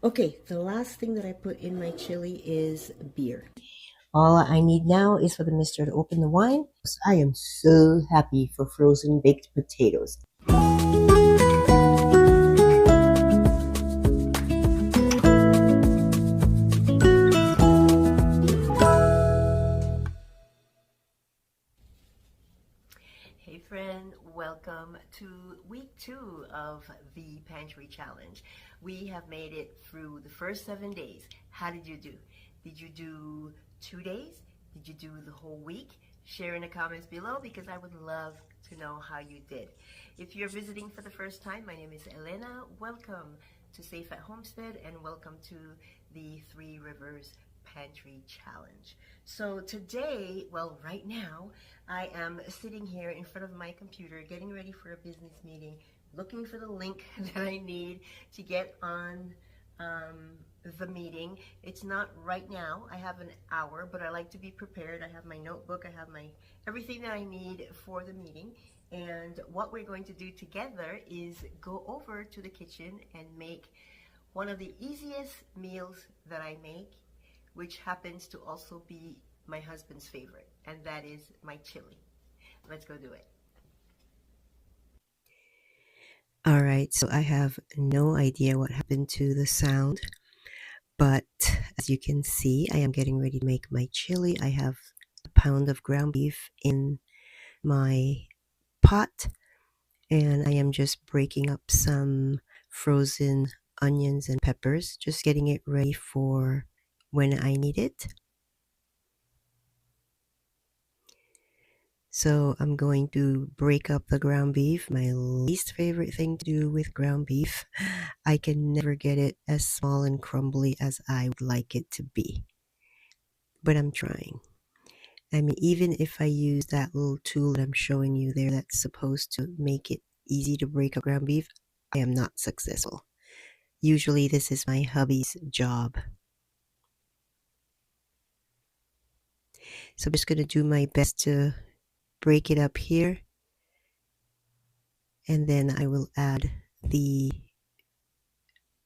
Okay, the last thing that I put in my chili is beer. All I need now is for the mister to open the wine. I am so happy for frozen baked potatoes. Hey friend, welcome to week 2 of the Pantry Challenge. We have made it through the first 7 days. How did you do? Did you do 2 days? Did you do the whole week? Share in the comments below because I would love to know how you did. If you're visiting for the first time, my name is Elena. Welcome to Safeathomestead and welcome to the Three Rivers Pantry Challenge. So today, well, right now, I am sitting here in front of my computer getting ready for a business meeting, looking for the link that I need to get on the meeting. It's not right now. I have an hour, but I like to be prepared. I have my notebook. I have my everything that I need for the meeting. And what we're going to do together is go over to the kitchen and make one of the easiest meals that I make, which happens to also be my husband's favorite, and that is my chili. Let's go do it. All right, so I have no idea what happened to the sound, but as you can see, I am getting ready to make my chili. I have a pound of ground beef in my pot, and I am just breaking up some frozen onions and peppers, just getting it ready for when I need it. So I'm going to break up the ground beef, my least favorite thing to do with ground beef. I can never get it as small and crumbly as I would like it to be, but I'm trying. I mean, even if I use that little tool that I'm showing you there that's supposed to make it easy to break up ground beef, I am not successful. Usually this is my hubby's job. So I'm just going to do my best to break it up here, and then I will add the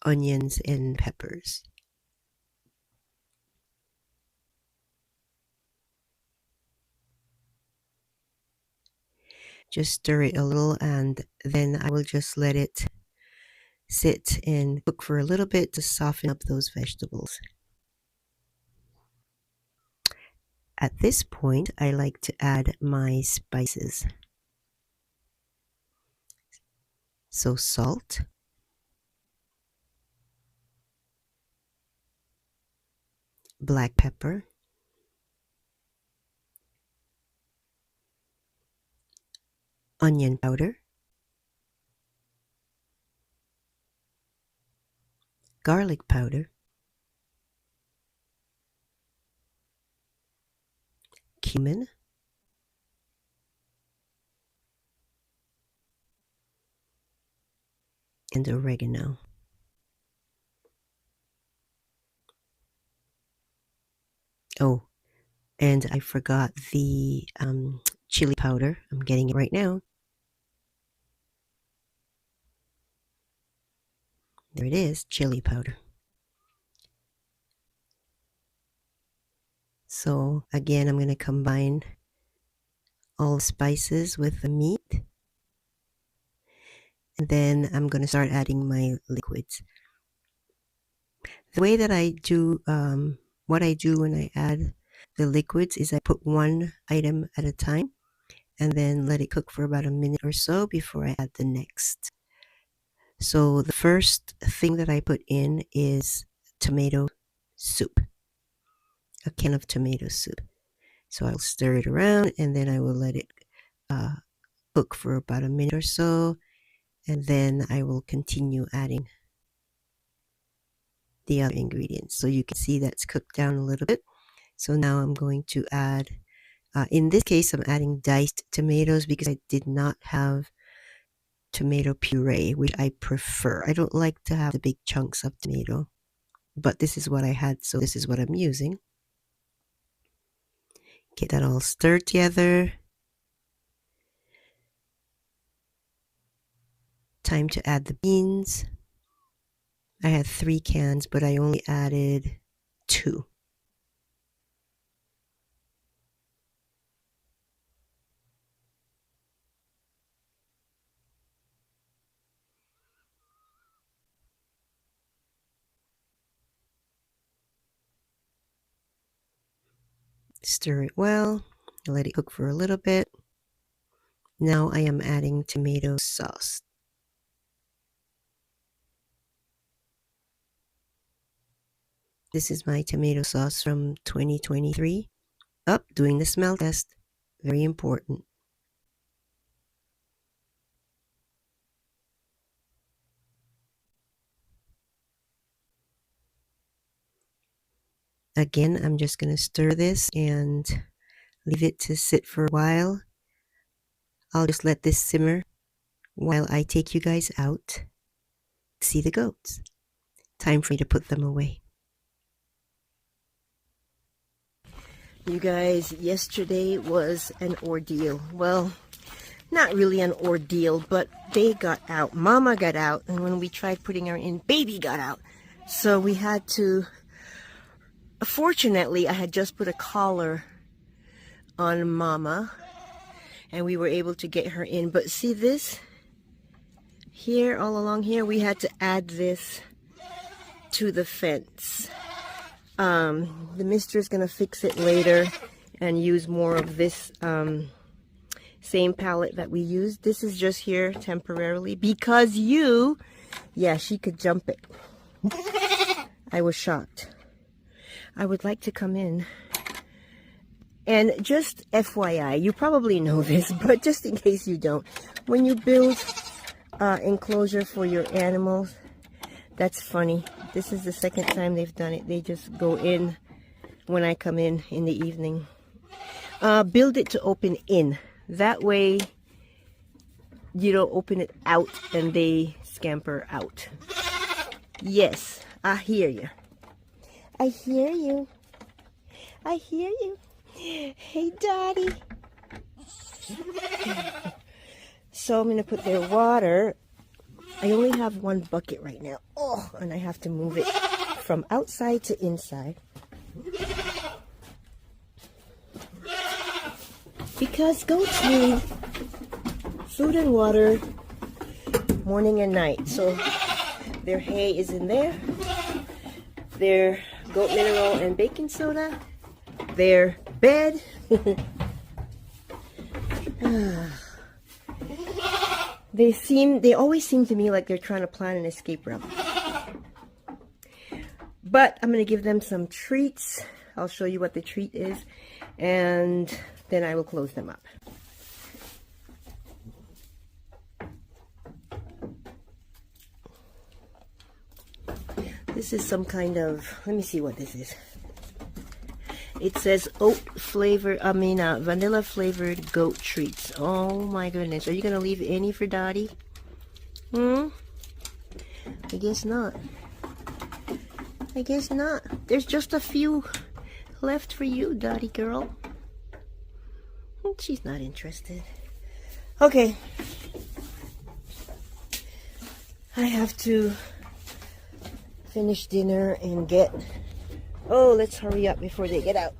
onions and peppers. Just stir it a little, and then I will just let it sit and cook for a little bit to soften up those vegetables. At this point, I like to add my spices. So salt, black pepper, onion powder, garlic powder, cumin, and oregano. Oh, and I forgot the chili powder. I'm getting it right now. There it is, chili powder. So again, I'm going to combine all the spices with the meat. And then I'm going to start adding my liquids. The way that I do, what I do when I add the liquids is I put one item at a time and then let it cook for about a minute or so before I add the next. So the first thing that I put in is tomato soup, a can of tomato soup. So I'll stir it around and then I will let it cook for about a minute or so, and then I will continue adding the other ingredients. So you can see that's cooked down a little bit. So now I'm going to add, in this case, I'm adding diced tomatoes because I did not have tomato puree, which I prefer. I don't like to have the big chunks of tomato, but this is what I had, so this is what I'm using. Get that all stirred together. Time to add the beans. I had 3 cans, but I only added 2. Stir it well, let it cook for a little bit. Now I am adding tomato sauce. This is my tomato sauce from 2023. Doing the smell test. Very important. Again, I'm just going to stir this and leave it to sit for a while. I'll just let this simmer while I take you guys out to see the goats. Time for me to put them away. You guys, yesterday was an ordeal. Well, not really an ordeal, but they got out. Mama got out, and when we tried putting her in, baby got out. So we had to, fortunately, I had just put a collar on Mama, and we were able to get her in. But see this? Here, all along here, we had to add this to the fence. The mister is gonna fix it later and use more of this same palette that we used. This is just here temporarily because yeah, she could jump it. I was shocked. I would like to come in and just FYI, you probably know this, but just in case you don't, when you build enclosure for your animals, that's funny. This is the second time they've done it. They just go in when I come in the evening. Build it to open in. That way you don't open it out and they scamper out. Yes, I hear you. I hear you. I hear you. Hey, Daddy. So I'm going to put their water. I only have 1 bucket right now. Oh, and I have to move it from outside to inside. Because goats need food and water morning and night. So their hay is in there. Their goat mineral and baking soda. Their bed. They always seem to me like they're trying to plan an escape route. But I'm going to give them some treats. I'll show you what the treat is, and then I will close them up. This is some kind of, let me see what this is. It says vanilla flavored goat treats. Oh my goodness. Are you going to leave any for Dottie? I guess not. I guess not. There's just a few left for you, Dottie girl. She's not interested. Okay. I have to finish dinner and get... Oh, let's hurry up before they get out.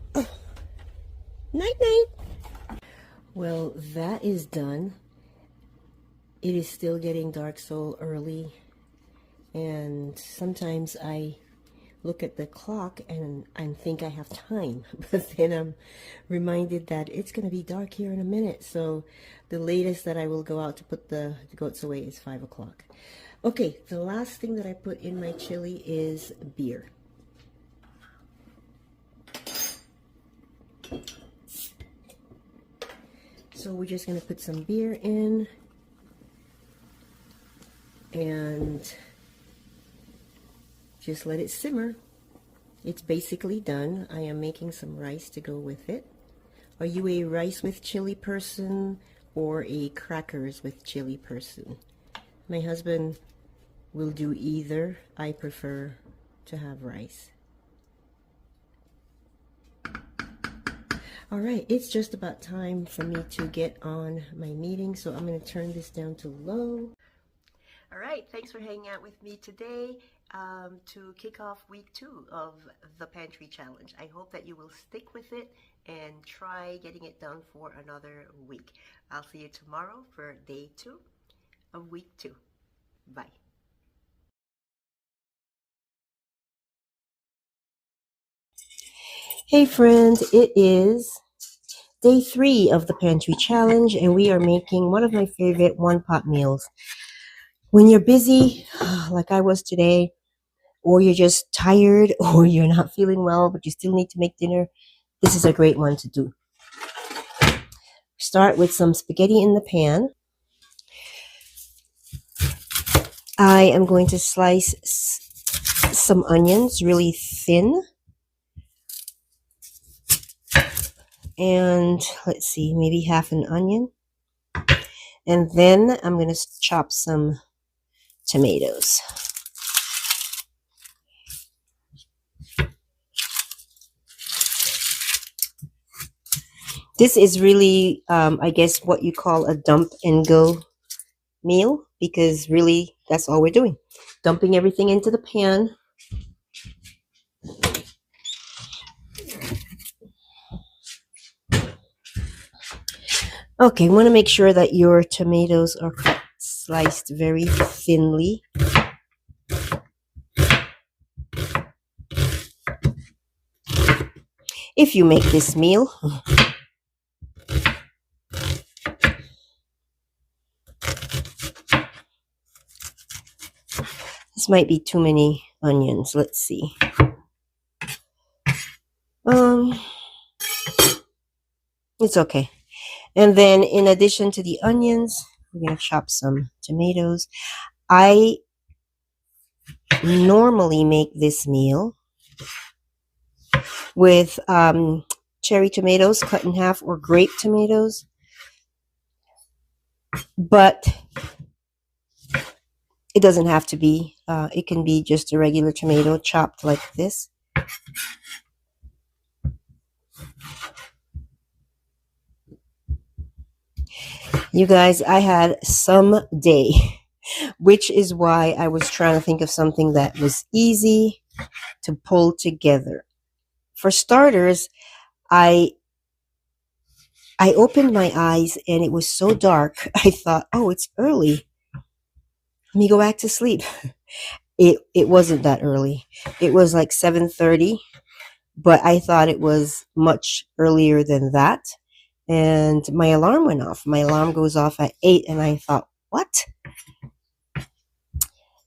Night, night. Well, that is done. It is still getting dark so early. And sometimes I look at the clock and think I have time. But then I'm reminded that it's going to be dark here in a minute. So the latest that I will go out to put the goats away is 5 o'clock. Okay, the last thing that I put in my chili is beer. So we're just going to put some beer in and just let it simmer. It's basically done. I am making some rice to go with it. Are you a rice with chili person or a crackers with chili person? My husband will do either. I prefer to have rice. All right, it's just about time for me to get on my meeting, so I'm going to turn this down to low. All right, thanks for hanging out with me today, to kick off week 2 of the Pantry Challenge. I hope that you will stick with it and try getting it done for another week. I'll see you tomorrow for day 2 of week 2. Bye. Hey friends, it is day 3 of the Pantry Challenge, and we are making one of my favorite one-pot meals. When you're busy, like I was today, or you're just tired, or you're not feeling well, but you still need to make dinner, this is a great one to do. Start with some spaghetti in the pan. I am going to slice some onions really thin. And let's see, maybe half an onion. And then I'm going to chop some tomatoes. This is really, I guess, what you call a dump and go meal, because really that's all we're doing. Dumping everything into the pan. Okay, you want to make sure that your tomatoes are sliced very thinly. If you make this meal, this might be too many onions. Let's see. It's okay. And then in addition to the onions, we're going to chop some tomatoes. I normally make this meal with cherry tomatoes cut in half, or grape tomatoes. But it doesn't have to be. It can be just a regular tomato chopped like this. You guys, I had some day, which is why I was trying to think of something that was easy to pull together. For starters, I opened my eyes and it was so dark. I thought, oh, it's early. Let me go back to sleep. It wasn't that early. It was like 7:30, but I thought it was much earlier than that. And my alarm went off. My alarm goes off at 8, and I thought, what?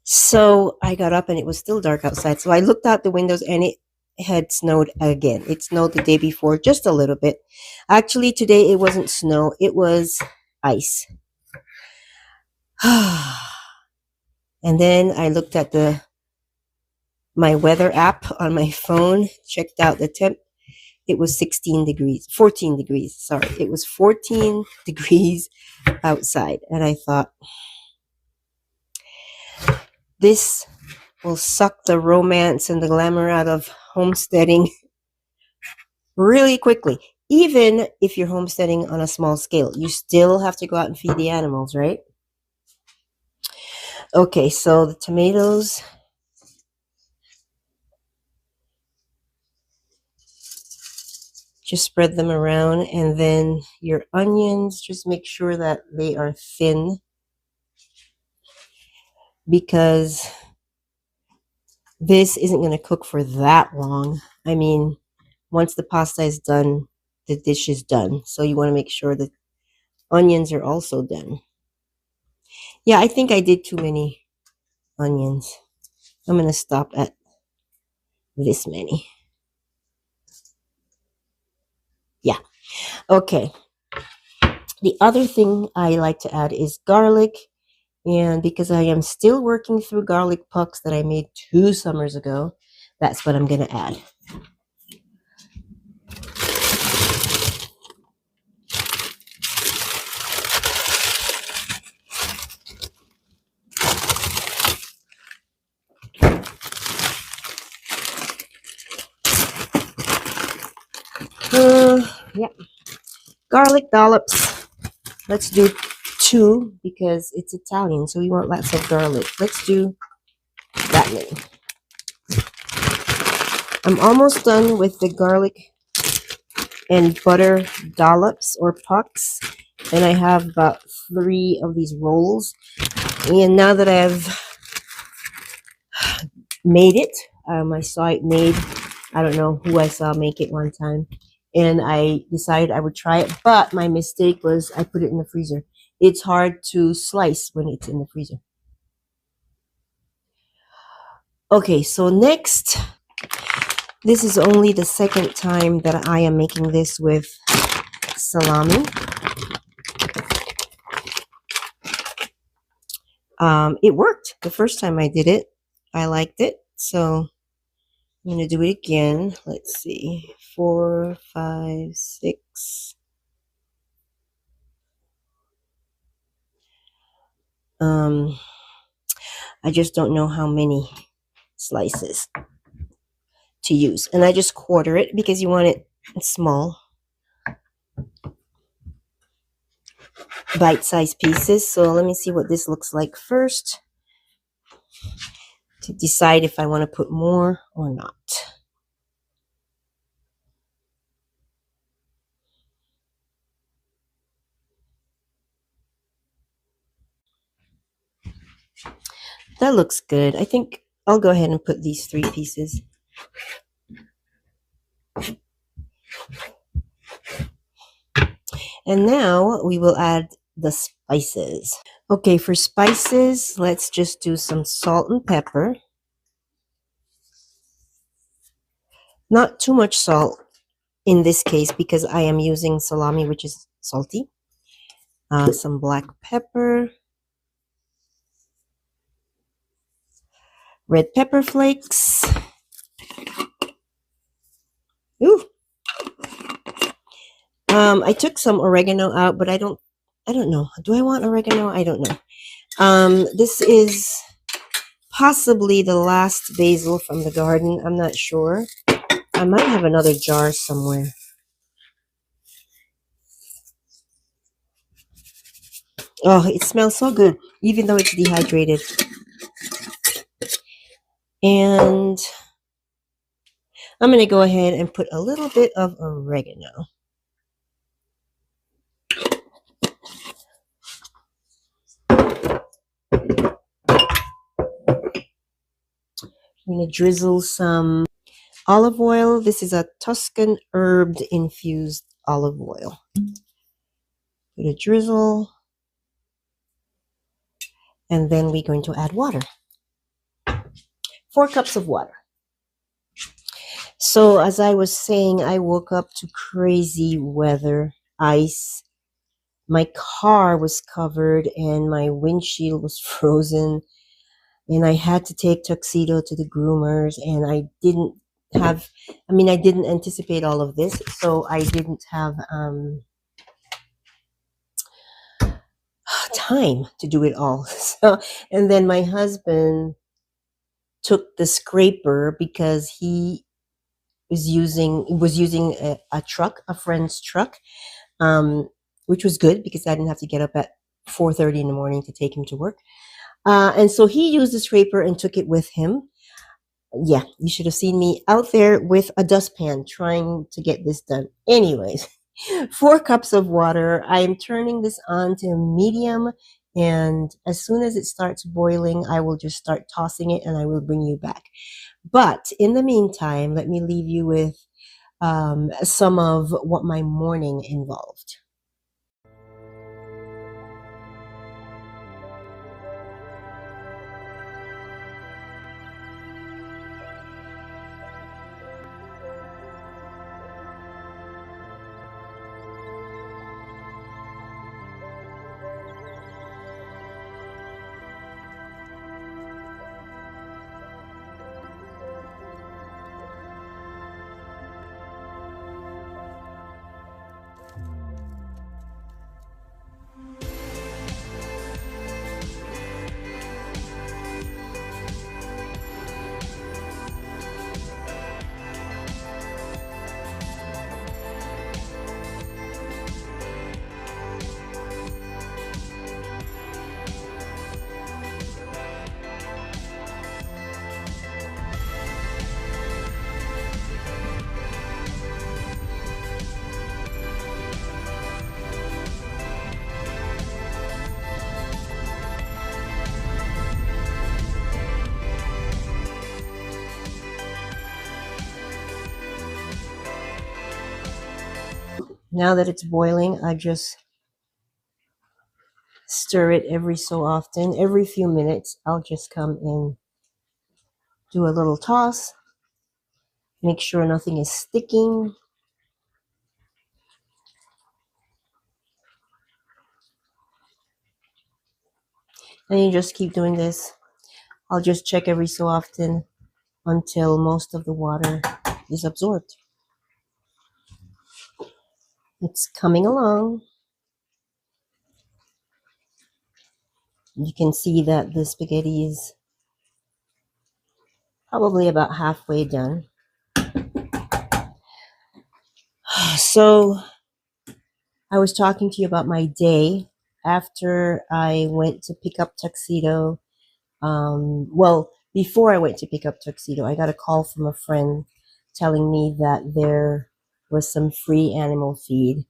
So I got up and it was still dark outside. So I looked out the windows and it had snowed again. It snowed the day before, just a little bit. Actually, today it wasn't snow. It was ice. And then I looked at my weather app on my phone, checked out the temp. It was 14 degrees. Sorry. It was 14 degrees outside. And I thought, this will suck the romance and the glamour out of homesteading really quickly. Even if you're homesteading on a small scale, you still have to go out and feed the animals, right? Okay, so the tomatoes. Just spread them around, and then your onions, just make sure that they are thin, because this isn't going to cook for that long. I mean, once the pasta is done, the dish is done. So you want to make sure that onions are also done. Yeah, I think I did too many onions. I'm going to stop at this many. Yeah. Okay. The other thing I like to add is garlic. And because I am still working through garlic pucks that I made 2 summers ago, that's what I'm going to add. Yeah. Garlic dollops. Let's do 2 because it's Italian, so we want lots of garlic. Let's do that many. I'm almost done with the garlic and butter dollops or pucks, and I have about 3 of these rolls. And now that I've made it, I saw it made. I don't know who I saw make it one time, and I decided I would try it. But my mistake was I put it in the freezer. It's hard to slice when it's in the freezer. Okay, so next, this is only the second time that I am making this with salami. It worked the first time I did it. I liked it, so I'm going to do it again. Let's see. 4, 5, 6. I just don't know how many slices to use. And I just quarter it because you want it small. Bite-sized pieces. So let me see what this looks like first to decide if I want to put more or not. That looks good. I think I'll go ahead and put these 3 pieces. And now we will add the spices. Okay, for spices, let's just do some salt and pepper. Not too much salt in this case because I am using salami, which is salty. Some black pepper. Red pepper flakes. Ooh. I took some oregano out, but I don't know. Do I want oregano? I don't know. This is possibly the last basil from the garden. I'm not sure. I might have another jar somewhere. Oh, it smells so good, even though it's dehydrated. And I'm going to go ahead and put a little bit of oregano. I'm going to drizzle some olive oil. This is a Tuscan herbed infused olive oil. Put a drizzle. And then we're going to add water. 4 cups of water. So as I was saying, I woke up to crazy weather, ice. My car was covered and my windshield was frozen. And I had to take Tuxedo to the groomers, and I didn't anticipate all of this, so I didn't have time to do it all. So, and then my husband took the scraper because he was using a truck, a friend's truck, which was good because I didn't have to get up at 4:30 in the morning to take him to work. And so he used the scraper and took it with him. Yeah, you should have seen me out there with a dustpan trying to get this done. Anyways, 4 cups of water. I am turning this on to medium, and as soon as it starts boiling, I will just start tossing it and I will bring you back. But in the meantime, let me leave you with some of what my morning involved. Now that it's boiling, I just stir it every so often. Every few minutes, I'll just come and do a little toss. Make sure nothing is sticking. And you just keep doing this. I'll just check every so often until most of the water is absorbed. It's coming along. You can see that the spaghetti is probably about halfway done. So I was talking to you about my day after I went to pick up Tuxedo. Well, before I went to pick up Tuxedo, I got a call from a friend telling me that there was some free animal feed,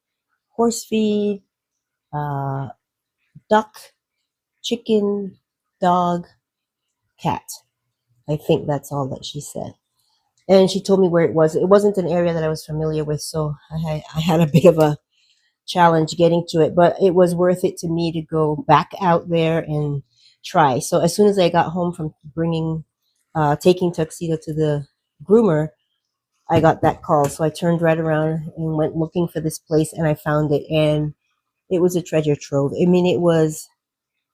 horse feed, uh, duck, chicken, dog, cat. I think that's all that she said. And she told me where it was. It wasn't an area that I was familiar with, so I had a bit of a challenge getting to it, but it was worth it to me to go back out there and try. So as soon as I got home from taking Tuxedo to the groomer, I got that call. So I turned right around and went looking for this place, and I found it, and it was a treasure trove. I mean,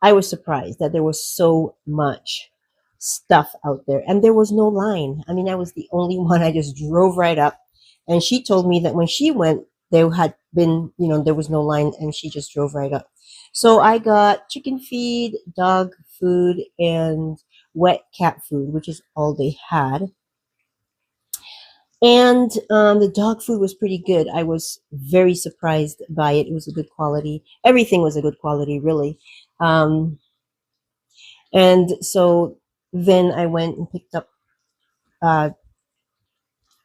I was surprised that there was so much stuff out there and there was no line. I mean, I was the only one. I just drove right up. And she told me that when she went, there had been, there was no line and she just drove right up. So I got chicken feed, dog food, and wet cat food, which is all they had. And the dog food was pretty good. I was very surprised by it. It was a good quality. Everything was a good quality, really. Um, and so then I went and picked up uh,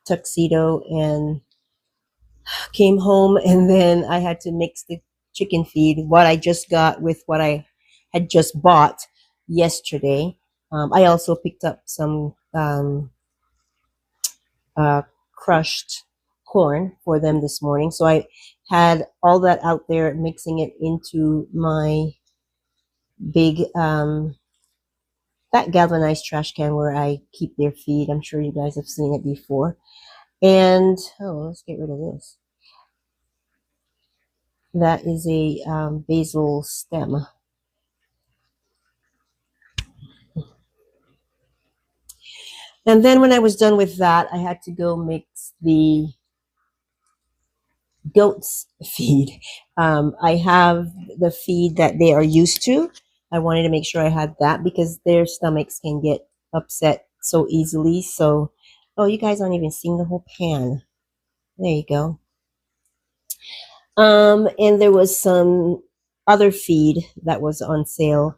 Tuxedo and came home, and then I had to mix the chicken feed, what I just got with what I had just bought yesterday. I also picked up some crushed corn for them this morning. So I had all that out there, mixing it into my big that galvanized trash can where I keep their feed. I'm sure you guys have seen it before. And let's get rid of this. That is a basil stem. And then when I was done with that, I had to go mix the goats' feed. I have the feed that they are used to. I wanted to make sure I had that because their stomachs can get upset so easily. So, oh, you guys aren't even seeing the whole pan. There you go. And there was some other feed that was on sale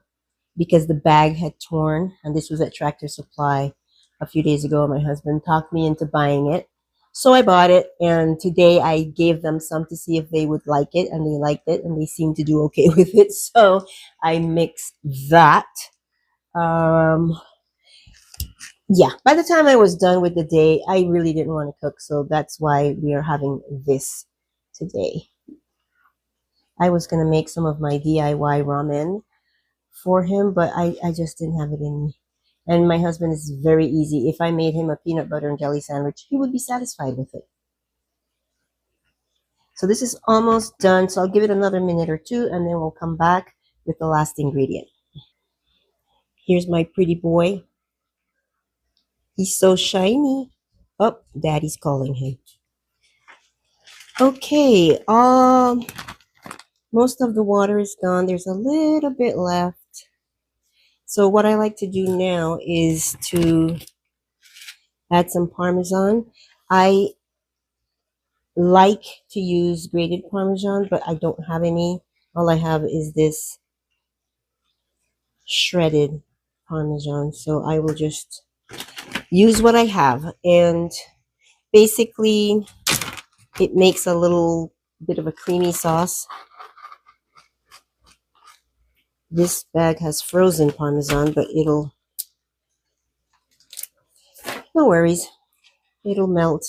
because the bag had torn, and this was at Tractor Supply a few days ago. My husband talked me into buying it. So I bought it, and today I gave them some to see if they would like it, and they liked it, and they seemed to do okay with it. So I mixed that. Um, yeah, by the time I was done with the day, I really didn't want to cook, so that's why we are having this today. I was going to make some of my DIY ramen for him, but I just didn't have it in me. And my husband is very easy. If I made him a peanut butter and jelly sandwich, he would be satisfied with it. So this is almost done. So I'll give it another minute or two, and then we'll come back with the last ingredient. Here's my pretty boy. He's so shiny. Oh, Daddy's calling him. Okay, most of the water is gone. There's a little bit left. So what I like to do now is to add some Parmesan. I like to use grated Parmesan, but I don't have any. All I have is this shredded Parmesan. So I will just use what I have. And basically, it makes a little bit of a creamy sauce. This bag has frozen Parmesan, but no worries. It'll melt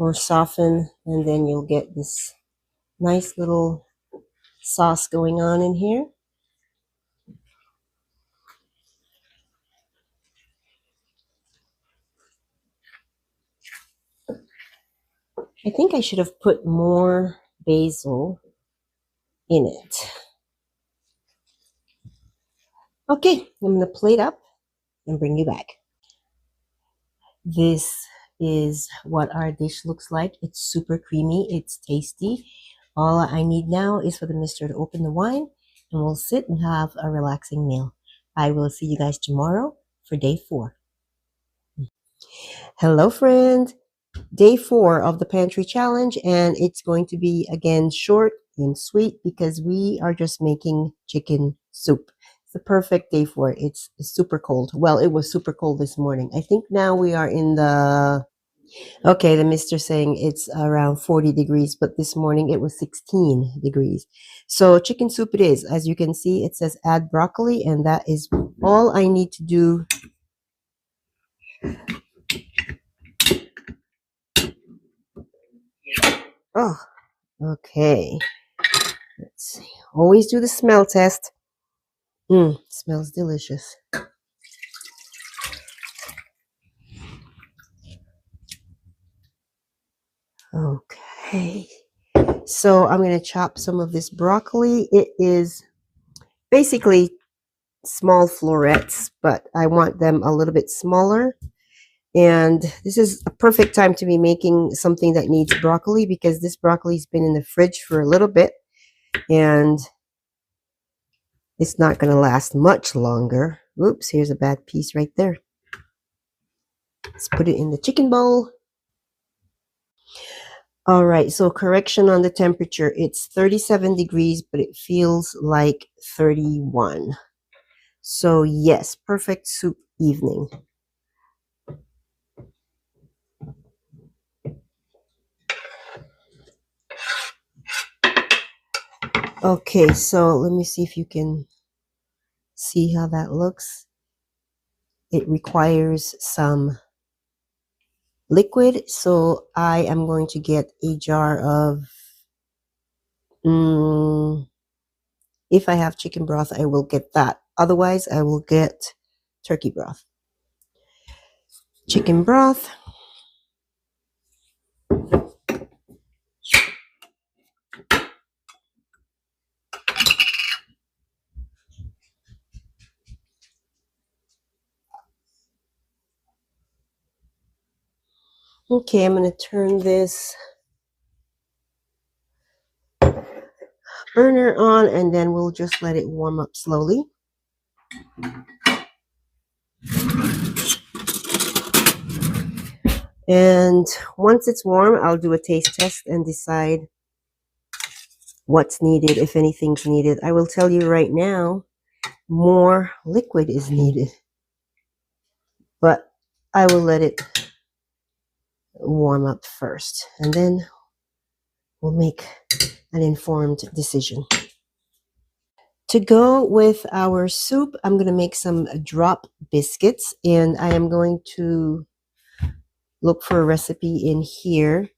or soften, and then you'll get this nice little sauce going on in here. I think I should have put more basil in it. Okay, I'm going to plate up and bring you back. This is what our dish looks like. It's super creamy. It's tasty. All I need now is for the mister to open the wine, and we'll sit and have a relaxing meal. I will see you guys tomorrow for day 4. Hello, friend. Day 4 of the Pantry Challenge, and it's going to be again short and sweet because we are just making chicken soup. It's the perfect day for it. It's super cold. Well, it was super cold this morning. I think now we are in the... Okay, the mister saying it's around 40 degrees, but this morning it was 16 degrees. So chicken soup it is. As you can see, it says add broccoli, and that is all I need to do. Oh, okay. Let's see. Always do the smell test. Smells delicious. Okay. So I'm going to chop some of this broccoli. It is basically small florets, but I want them a little bit smaller. And this is a perfect time to be making something that needs broccoli because this broccoli's been in the fridge for a little bit and it's not going to last much longer. Oops, here's a bad piece right there. Let's put it in the chicken bowl. All right, so correction on the temperature. It's 37 degrees, but it feels like 31. So yes, perfect soup evening. Okay, so let me see if you can see how that looks. It requires some liquid, so I am going to get a jar of, if I have chicken broth, I will get that. Otherwise, I will get turkey broth. Chicken broth. Okay, I'm going to turn this burner on and then we'll just let it warm up slowly. And once it's warm, I'll do a taste test and decide what's needed, if anything's needed. I will tell you right now, more liquid is needed. But I will let it warm up first, and then we'll make an informed decision. To go with our soup, I'm going to make some drop biscuits, and I am going to look for a recipe in here.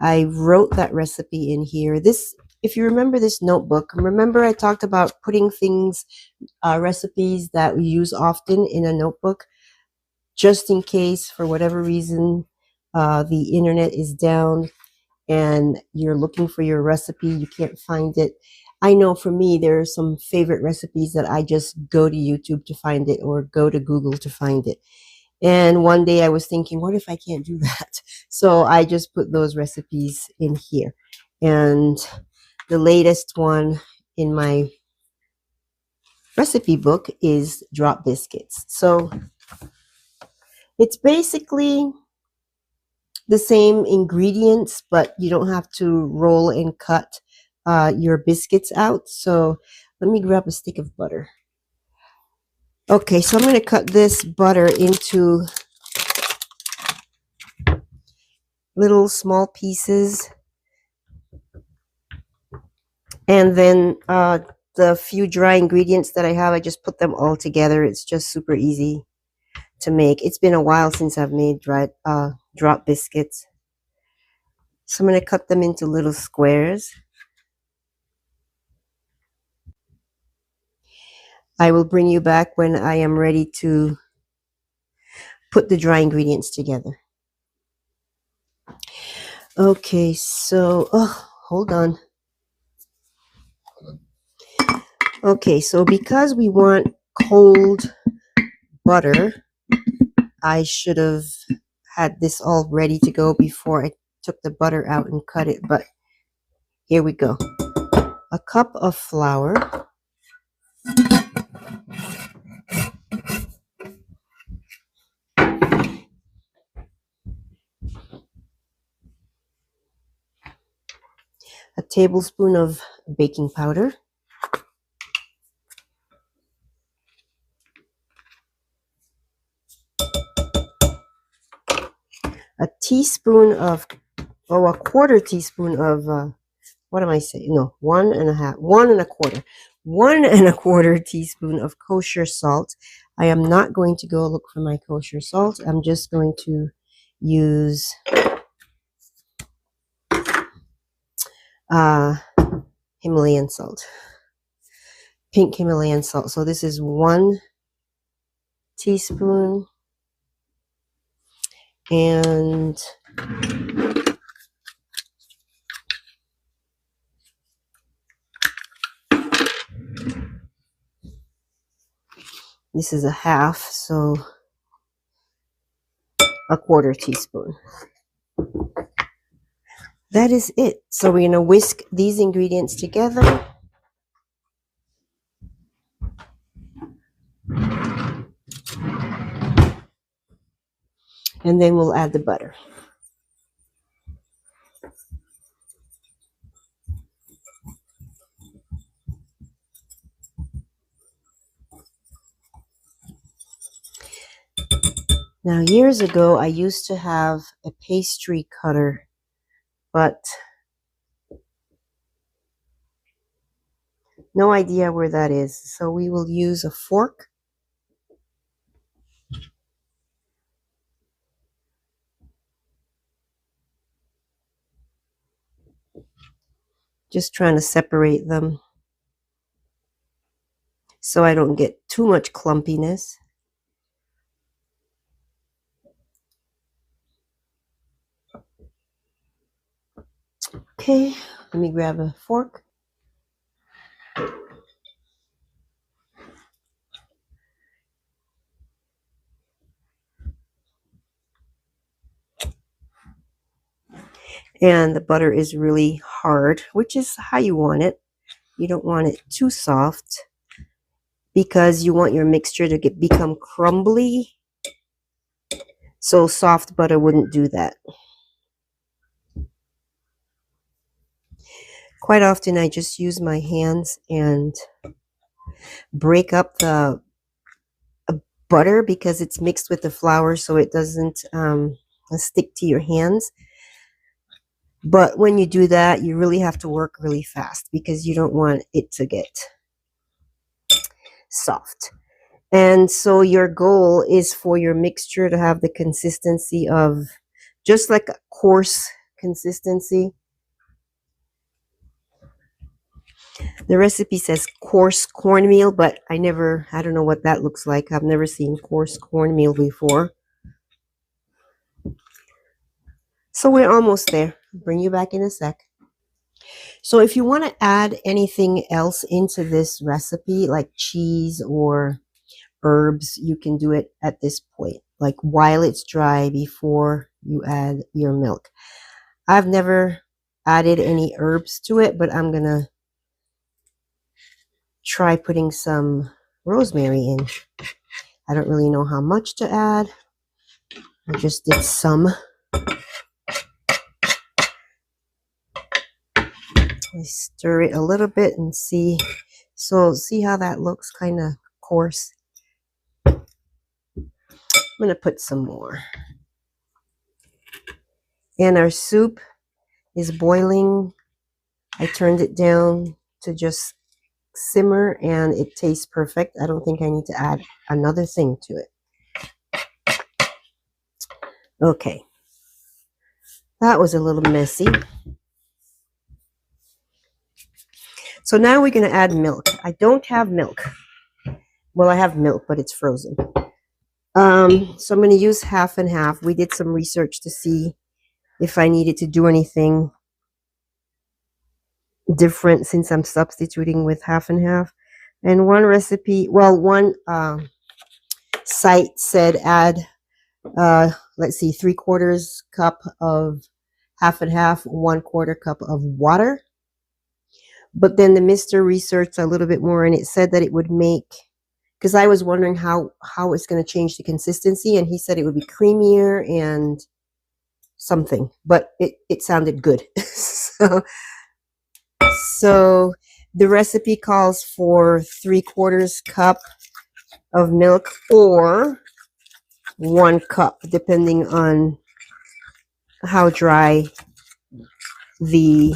I wrote that recipe in here. This, if you remember this notebook, remember I talked about putting things, recipes that we use often in a notebook, just in case for whatever reason the internet is down and you're looking for your recipe, you can't find it. I know for me, there are some favorite recipes that I just go to YouTube to find it or go to Google to find it. And one day I was thinking, what if I can't do that? So I just put those recipes in here. And the latest one in my recipe book is drop biscuits. So it's basically the same ingredients, but you don't have to roll and cut your biscuits out. So let me grab a stick of butter. Okay, so I'm going to cut this butter into little small pieces. And then the few dry ingredients that I have, I just put them all together. It's just super easy to make. It's been a while since I've made drop biscuits. So I'm going to cut them into little squares. I will bring you back when I am ready to put the dry ingredients together. Okay, so, hold on. Okay, so because we want cold butter, I should have had this all ready to go before I took the butter out and cut it, but here we go. A cup of flour. A tablespoon of baking powder. A teaspoon of, a quarter teaspoon of, what am I saying? No, 1.25 teaspoon of kosher salt. I am not going to go look for my kosher salt. I'm just going to use Himalayan salt, pink Himalayan salt. So this is 1 teaspoon, and this is a half, so a quarter teaspoon. That is it. So we're going to whisk these ingredients together. And then we'll add the butter. Now, years ago, I used to have a pastry cutter, but no idea where that is. So we will use a fork. Just trying to separate them so I don't get too much clumpiness. Okay, let me grab a fork. And the butter is really hard, which is how you want it. You don't want it too soft because you want your mixture to become crumbly. So soft butter wouldn't do that. Quite often I just use my hands and break up the butter because it's mixed with the flour, so it doesn't stick to your hands. But when you do that, you really have to work really fast because you don't want it to get soft. And so your goal is for your mixture to have the consistency of just like a coarse consistency. The recipe says coarse cornmeal, but I don't know what that looks like. I've never seen coarse cornmeal before. So we're almost there. I'll bring you back in a sec. So if you want to add anything else into this recipe, like cheese or herbs, you can do it at this point, like while it's dry before you add your milk. I've never added any herbs to it, but I'm going to try putting some rosemary in. I don't really know how much to add. I just did some. I stir it a little bit and see. So see how that looks kind of coarse. I'm going to put some more. And our soup is boiling. I turned it down to just simmer and it tastes perfect. I don't think I need to add another thing to it. Okay. That was a little messy. So now we're going to add milk. I don't have milk. Well, I have milk, but it's frozen. So I'm going to use half and half. We did some research to see if I needed to do anything different since I'm substituting with half and half. And one recipe, well, one site said add, let's see, 3/4 cup of half and half, 1/4 cup of water. But then the Mr. researched a little bit more, and it said that it would make, because I was wondering how it's going to change the consistency, and he said it would be creamier and something, but it sounded good. So the recipe calls for 3/4 cup of milk or 1 cup, depending on how dry the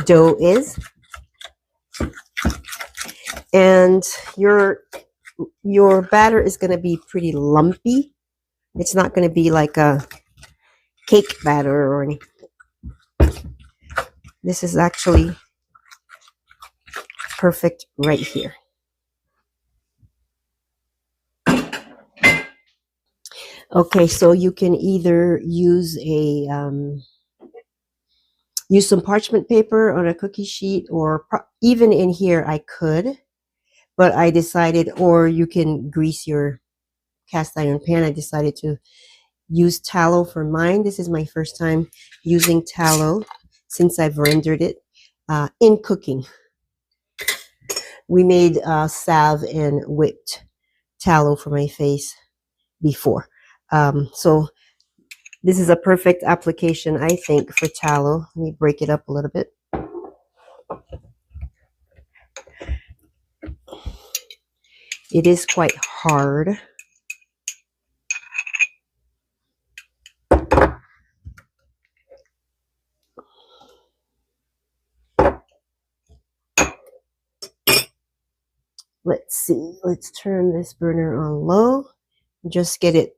dough is. And your batter is going to be pretty lumpy. It's not going to be like a cake batter or anything. This is actually perfect right here. Okay, so you can either use use some parchment paper on a cookie sheet, or even in here I could, but I decided, or you can grease your cast iron pan. I decided to use tallow for mine. This is my first time using tallow since I've rendered it in cooking. We made salve and whipped tallow for my face before. So this is a perfect application, I think, for tallow. Let me break it up a little bit. It is quite hard. Let's see. Let's turn this burner on low. Just get it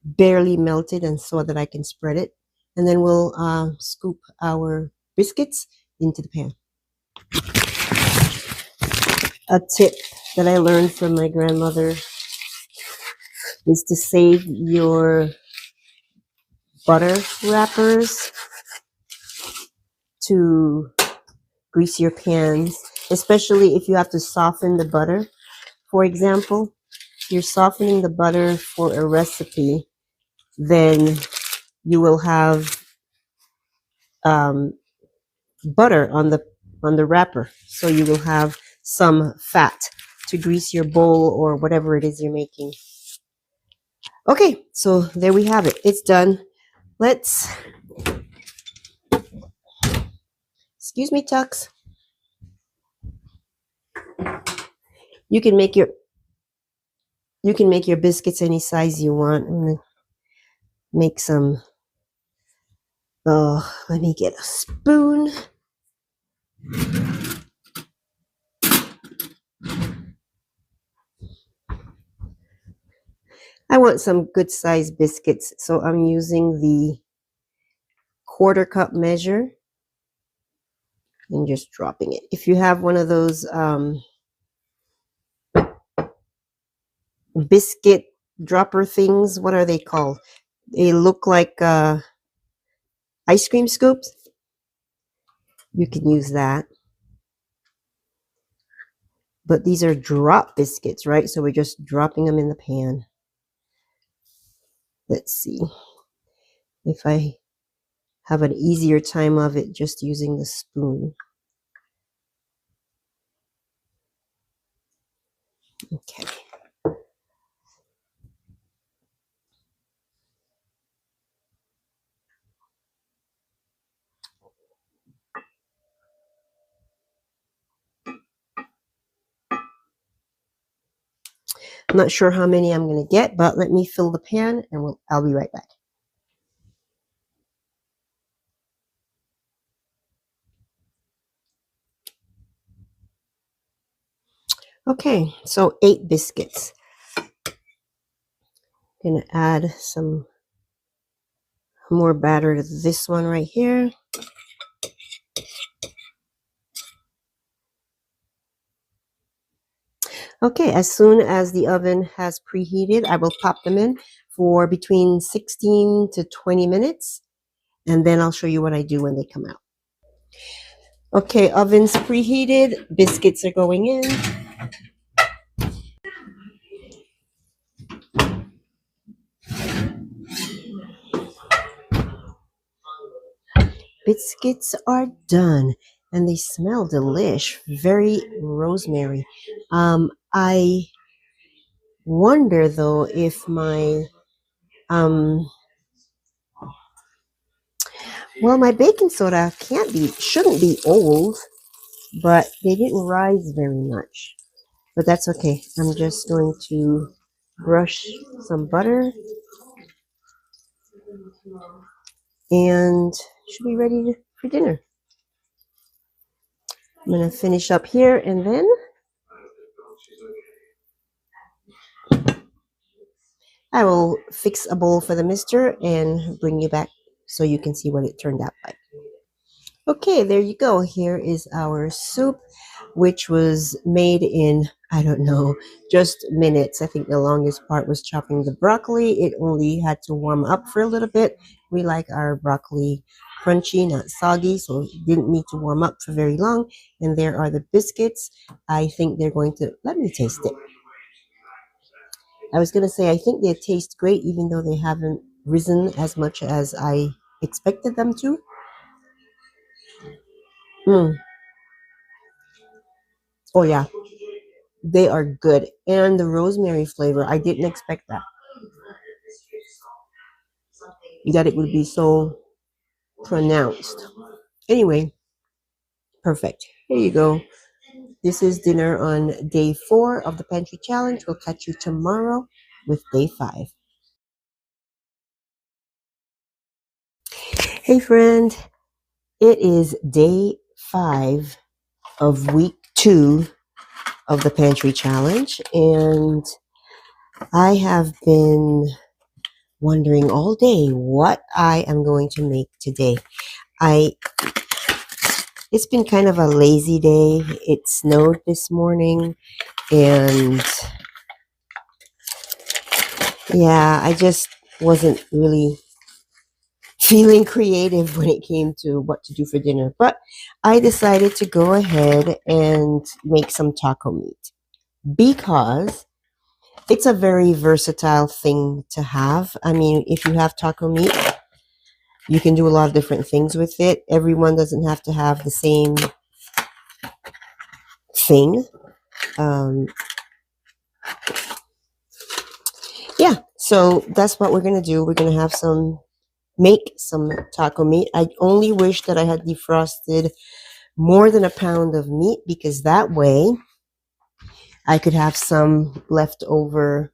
barely melted and so that I can spread it. And then we'll scoop our biscuits into the pan. A tip that I learned from my grandmother is to save your butter wrappers to grease your pans, especially if you have to soften the butter. For example, if you're softening the butter for a recipe, then you will have butter on the wrapper, so you will have some fat to grease your bowl or whatever it is you're making. Okay, so there we have it. It's done. Let's, excuse me, Tux. You can make your biscuits any size you want. I'm gonna make some. Oh, let me get a spoon. I want some good sized biscuits, so I'm using the 1/4 cup measure and just dropping it. If you have one of those biscuit dropper things, what are they called? They look like ice cream scoops. You can use that. But these are drop biscuits, right? So we're just dropping them in the pan. Let's see if I have an easier time of it just using the spoon. Okay. I'm not sure how many I'm going to get, but let me fill the pan and I'll be right back. Okay, so 8 biscuits. I'm going to add some more batter to this one right here. Okay, as soon as the oven has preheated, I will pop them in for between 16 to 20 minutes, and then I'll show you what I do when they come out. Okay, oven's preheated, biscuits are going in. Biscuits are done, and they smell delish, very rosemary. I wonder though if my well, my baking soda shouldn't be old, but they didn't rise very much. But that's okay. I'm just going to brush some butter and should be ready for dinner. I'm going to finish up here and then I will fix a bowl for the mister and bring you back so you can see what it turned out like. Okay, there you go. Here is our soup, which was made in, I don't know, just minutes. I think the longest part was chopping the broccoli. It only had to warm up for a little bit. We like our broccoli crunchy, not soggy, so it didn't need to warm up for very long. And there are the biscuits. I think they're going to, let me taste it. I was going to say, I think they taste great, even though they haven't risen as much as I expected them to. Oh, yeah. They are good. And the rosemary flavor, I didn't expect that. That it would be so pronounced. Anyway, perfect. Here you go. This is dinner on day 4 of the Pantry Challenge. We'll catch you tomorrow with day 5. Hey, friend. It is day 5 of week 2 of the Pantry Challenge. And I have been wondering all day what I am going to make today. It's been kind of a lazy day. It snowed this morning and yeah, I just wasn't really feeling creative when it came to what to do for dinner. But I decided to go ahead and make some taco meat because it's a very versatile thing to have. I mean, if you have taco meat, you can do a lot of different things with it. Everyone doesn't have to have the same thing. Yeah, so that's what we're going to do. We're going to make some taco meat. I only wish that I had defrosted more than a pound of meat because that way I could have some left over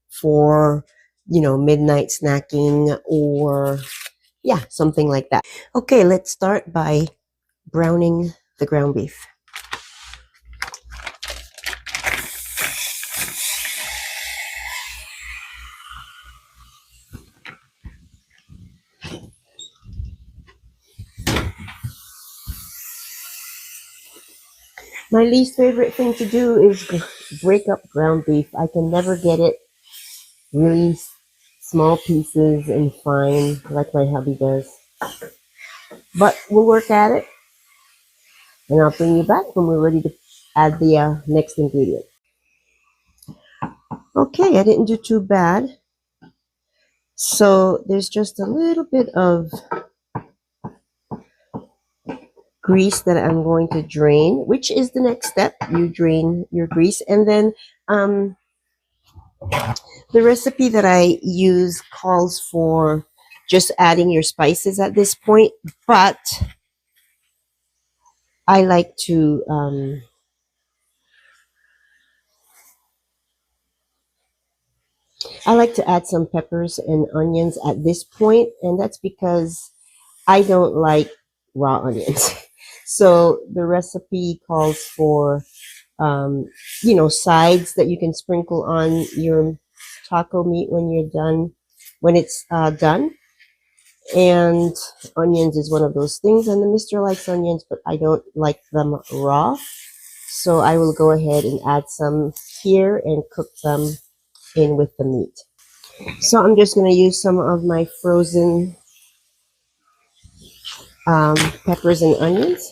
for, midnight snacking or something like that. Okay, let's start by browning the ground beef. My least favorite thing to do is break up ground beef. I can never get it really small pieces and fine like my hubby does. But we'll work at it. And I'll bring you back when we're ready to add the next ingredient. Okay, I didn't do too bad. So there's just a little bit of grease that I'm going to drain, which is the next step. You drain your grease. And then the recipe that I use calls for just adding your spices at this point. But I like to add some peppers and onions at this point, and that's because I don't like raw onions. So the recipe calls for, sides that you can sprinkle on your taco meat when you're done, when it's done. And onions is one of those things. And the mister likes onions, but I don't like them raw. So I will go ahead and add some here and cook them in with the meat. So I'm just going to use some of my frozen peppers and onions.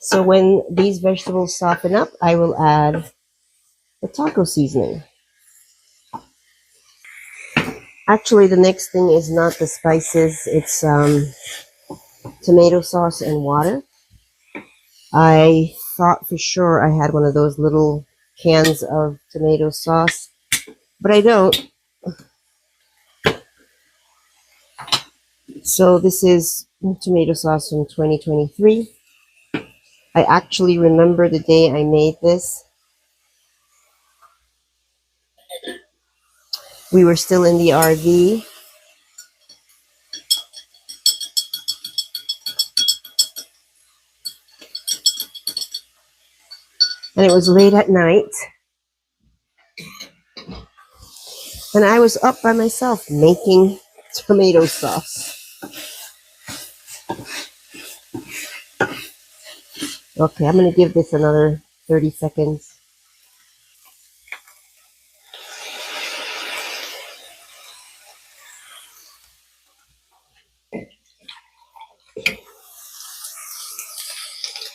So when these vegetables soften up, I will add the taco seasoning. Actually, the next thing is not the spices. It's tomato sauce and water. I thought for sure I had one of those little cans of tomato sauce, but I don't. So this is tomato sauce from 2023. I actually remember the day I made this. We were still in the RV. And it was late at night. And I was up by myself making tomato sauce. Okay, I'm going to give this another 30 seconds.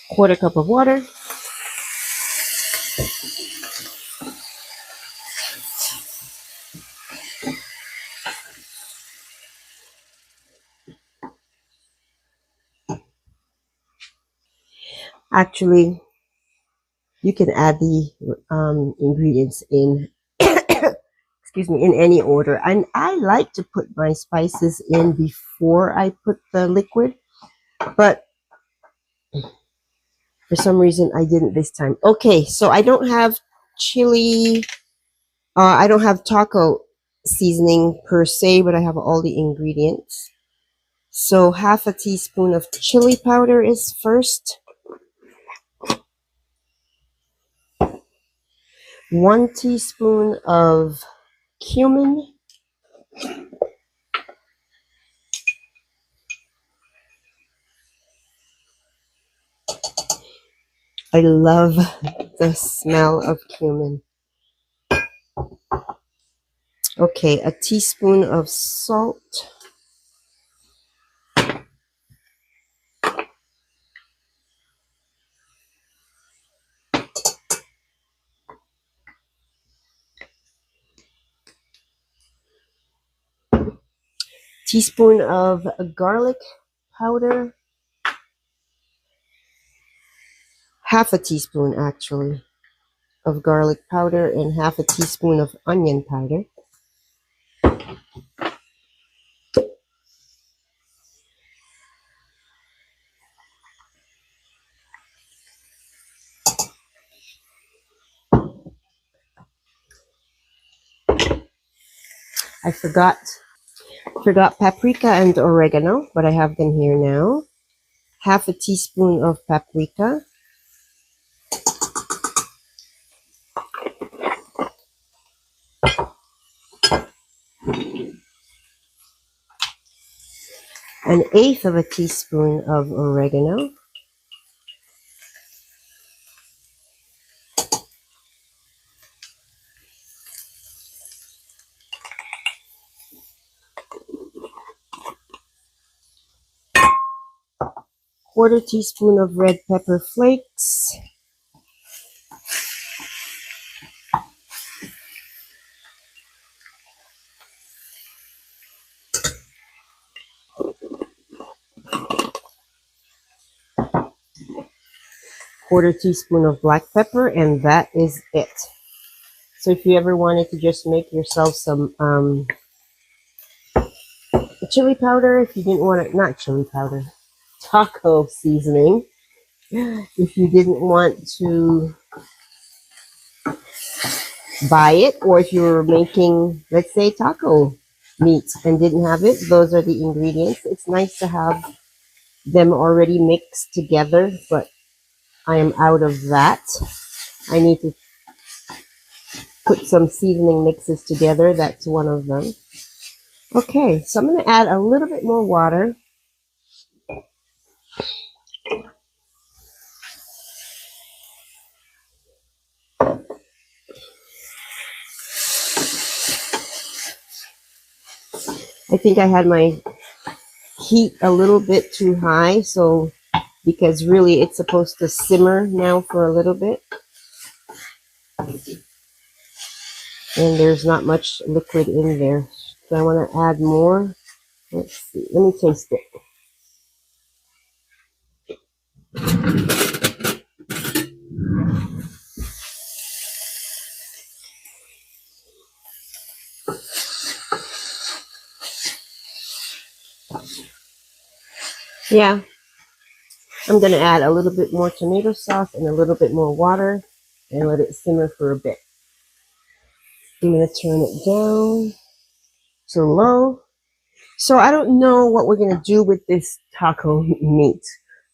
Quarter cup of water. Actually, you can add the ingredients in, excuse me, in any order. And I like to put my spices in before I put the liquid, but for some reason I didn't this time. Okay, so I don't have chili, I don't have taco seasoning per se, but I have all the ingredients. So half a teaspoon of chili powder is first. 1 teaspoon of cumin. I love the smell of cumin. Okay, a teaspoon of salt. Teaspoon of garlic powder. Half a teaspoon, actually, of garlic powder and half a teaspoon of onion powder. I forgot paprika and oregano, but I have them here now. Half a teaspoon of paprika. An eighth of a teaspoon of oregano. Quarter teaspoon of red pepper flakes. Quarter teaspoon of black pepper, and that is it. So if you ever wanted to just make yourself some chili powder, if you didn't want it, not chili powder, taco seasoning. If you didn't want to buy it, or if you were making, let's say, taco meat and didn't have it, those are the ingredients. It's nice to have them already mixed together, but I am out of that. I need to put some seasoning mixes together. That's one of them. Okay, so I'm going to add a little bit more water. I think I had my heat a little bit too high, so because really it's supposed to simmer now for a little bit. And there's not much liquid in there. So I want to add more. Let's see. Let me taste it. Yeah, I'm going to add a little bit more tomato sauce and a little bit more water and let it simmer for a bit. I'm going to turn it down to low. So I don't know what we're going to do with this taco meat.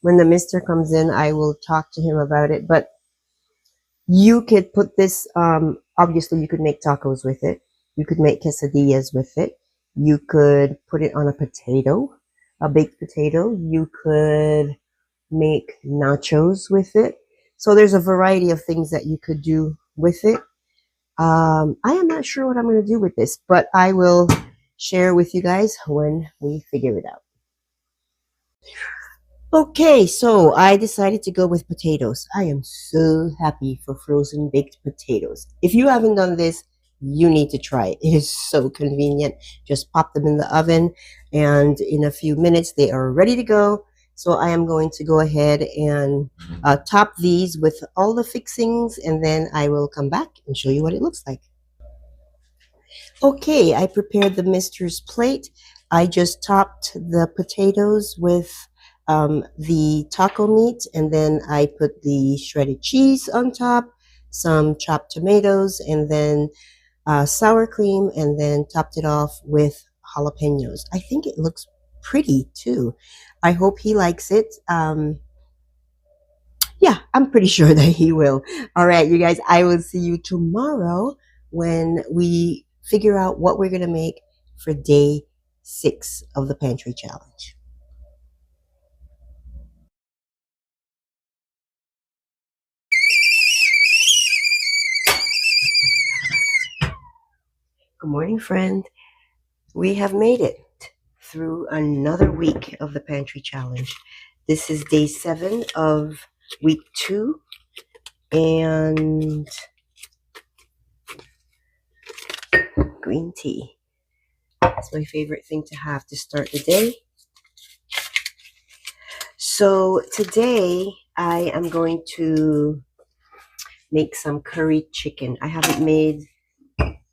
When the mister comes in, I will talk to him about it. But you could put this, obviously you could make tacos with it. You could make quesadillas with it. You could put it on a potato, a baked potato. You could make nachos with it. So there's a variety of things that you could do with it. I am not sure what I'm going to do with this, but I will share with you guys when we figure it out. Okay, so I decided to go with potatoes. I am so happy for frozen baked potatoes. If you haven't done this, you need to try it. It is so convenient. Just pop them in the oven, and in a few minutes, they are ready to go. So I am going to go ahead and top these with all the fixings, and then I will come back and show you what it looks like. Okay, I prepared the mister's plate. I just topped the potatoes with the taco meat, and then I put the shredded cheese on top, some chopped tomatoes, and then sour cream, and then topped it off with jalapenos. I think it looks pretty too. I hope he likes it. Yeah, I'm pretty sure that he will. All right, you guys, I will see you tomorrow when we figure out what we're going to make for day 6 of the Pantry Challenge. Good morning, friend. We have made it through another week of the Pantry Challenge. This is day 7 of week 2, and green tea. That's my favorite thing to have to start the day. So today I am going to make some curry chicken. I haven't made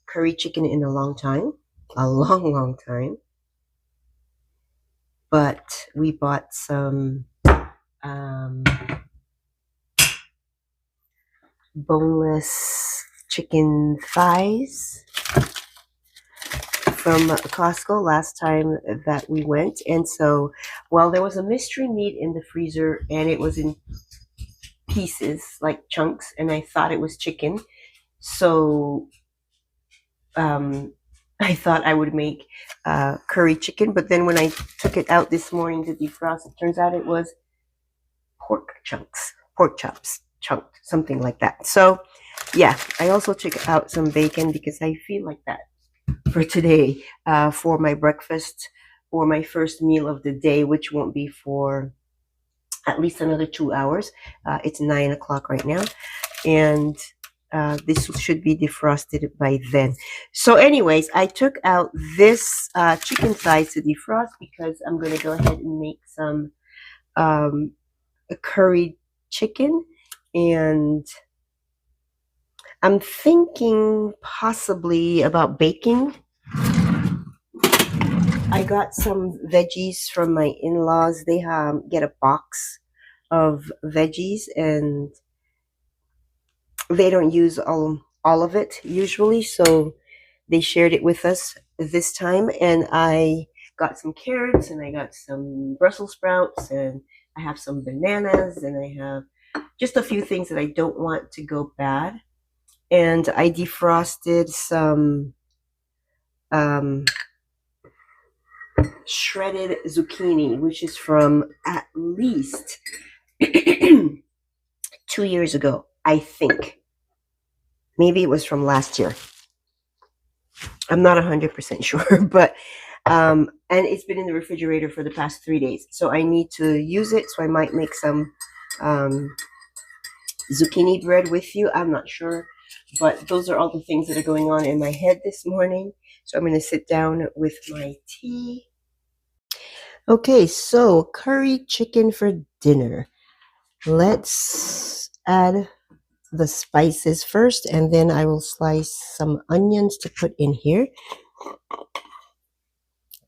curry chicken in a long time, long time. But we bought some boneless chicken thighs from Costco last time that we went. And so, well, there was a mystery meat in the freezer, and it was in pieces, like chunks, and I thought it was chicken. So I thought I would make curry chicken, but then when I took it out this morning to defrost, it turns out it was pork chops, chunked, something like that. So yeah, I also took out some bacon because I feel like that for today, for my breakfast or my first meal of the day, which won't be for at least another 2 hours. It's 9 o'clock right now, and this should be defrosted by then. So anyways, I took out this chicken thighs to defrost because I'm going to go ahead and make some curried chicken, and I'm thinking possibly about baking I got some veggies from my in-laws. They get a box of veggies, and they don't use all of it usually, so they shared it with us this time. And I got some carrots, and I got some Brussels sprouts, and I have some bananas, and I have just a few things that I don't want to go bad. And I defrosted some shredded zucchini, which is from at least 2 years ago, I think. Maybe it was from last year. I'm not 100% sure, but and it's been in the refrigerator for the past 3 days. So I need to use it. So I might make some zucchini bread with you. I'm not sure, but those are all the things that are going on in my head this morning. So I'm going to sit down with my tea. Okay, so curry chicken for dinner. Let's add the spices first, and then I will slice some onions to put in here.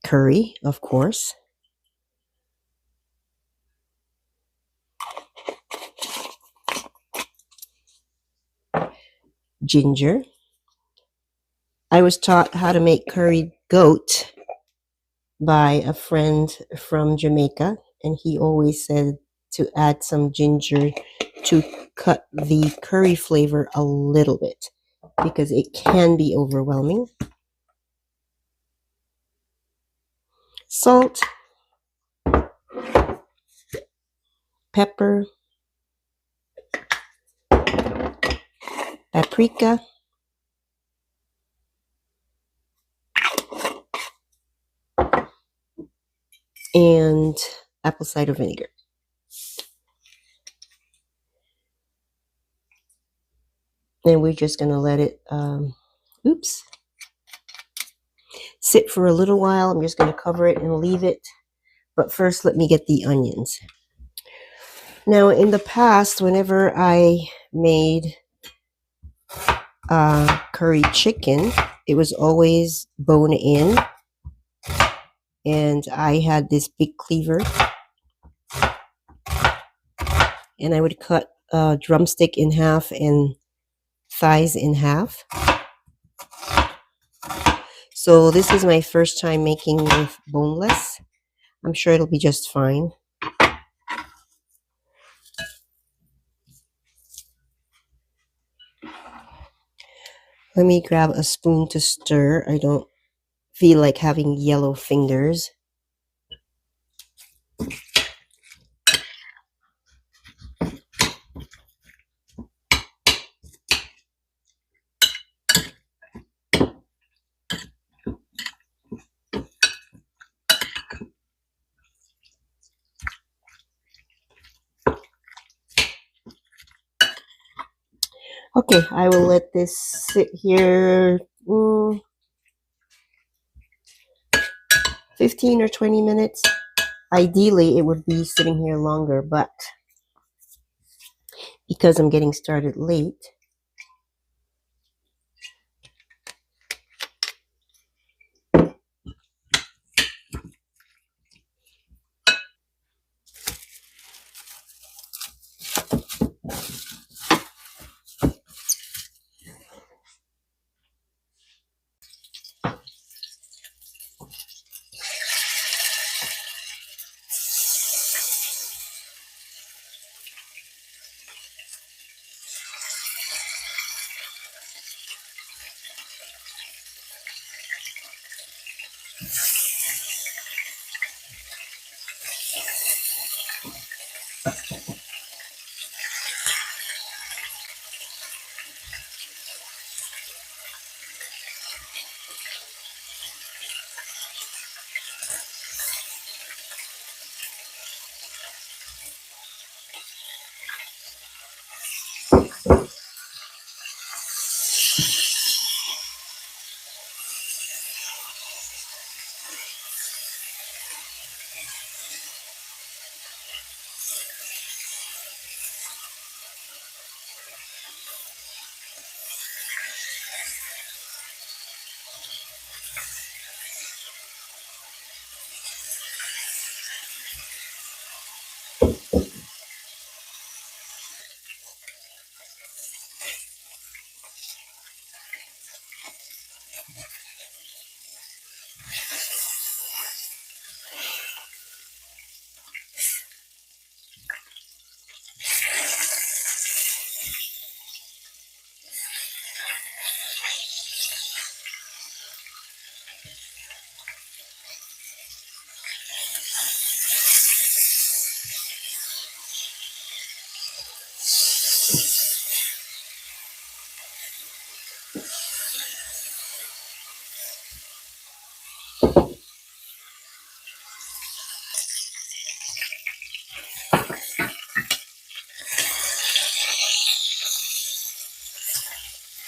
Curry, of course. Ginger. I was taught how to make curried goat by a friend from Jamaica, and he always said to add some ginger to cut the curry flavor a little bit because it can be overwhelming. Salt, pepper, paprika, and apple cider vinegar. And we're just going to let it, sit for a little while. I'm just going to cover it and leave it. But first, let me get the onions. Now, in the past, whenever I made curry chicken, it was always bone in. And I had this big cleaver. And I would cut drumstick in half and thighs in half. So this is my first time making with boneless. I'm sure it'll be just fine. Let me grab a spoon to stir. I don't feel like having yellow fingers. Okay, I will let this sit here 15 or 20 minutes. Ideally, it would be sitting here longer, but because I'm getting started late,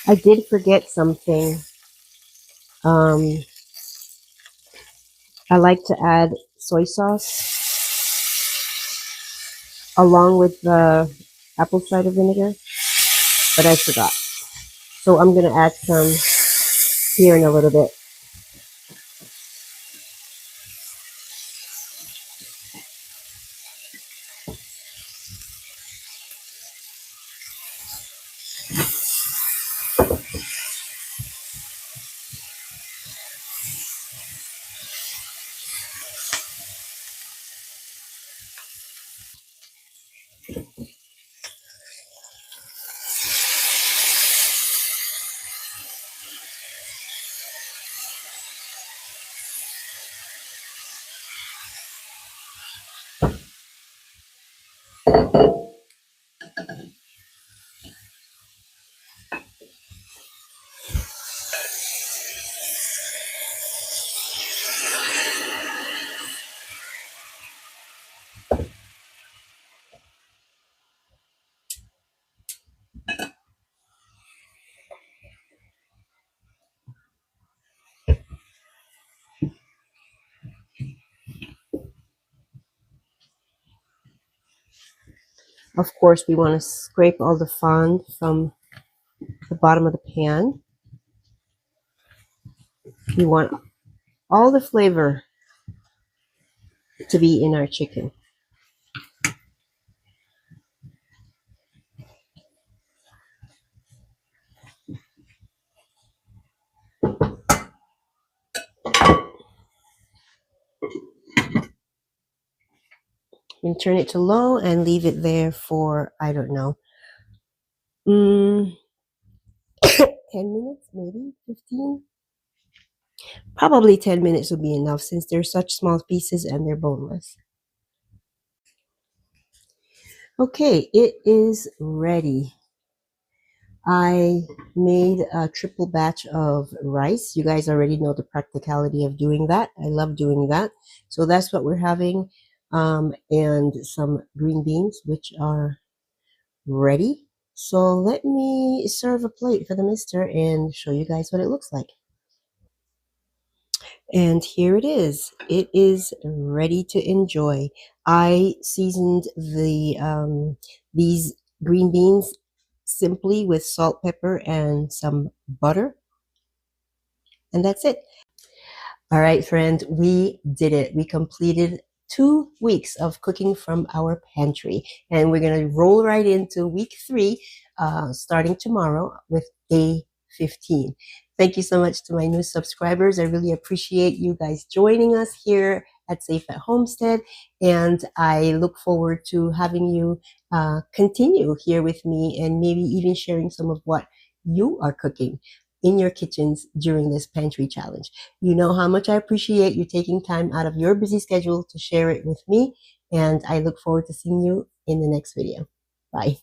I did forget something. Um, I like to add soy sauce along with the apple cider vinegar, but I forgot. So I'm going to add some here in a little bit. Of course, we want to scrape all the fond from the bottom of the pan. We want all the flavor to be in our chicken. And turn it to low and leave it there for, I don't know, 10 minutes, maybe 15. Probably 10 minutes will be enough since they're such small pieces and they're boneless. Okay, it is ready. I made a triple batch of rice. You guys already know the practicality of doing that. I love doing that. So that's what we're having. And some green beans, which are ready. So let me serve a plate for the mister and show you guys what it looks like. And here it is. It is ready to enjoy. I seasoned these green beans simply with salt, pepper, and some butter. And that's it. All right, friend, we did it. We completed 2 weeks of cooking from our pantry, and we're going to roll right into week 3, starting tomorrow with day 15. Thank you so much to my new subscribers. I really appreciate you guys joining us here at Safe at Homestead, and I look forward to having you continue here with me and maybe even sharing some of what you are cooking in your kitchens during this pantry challenge. You know how much I appreciate you taking time out of your busy schedule to share it with me, and I look forward to seeing you in the next video. Bye.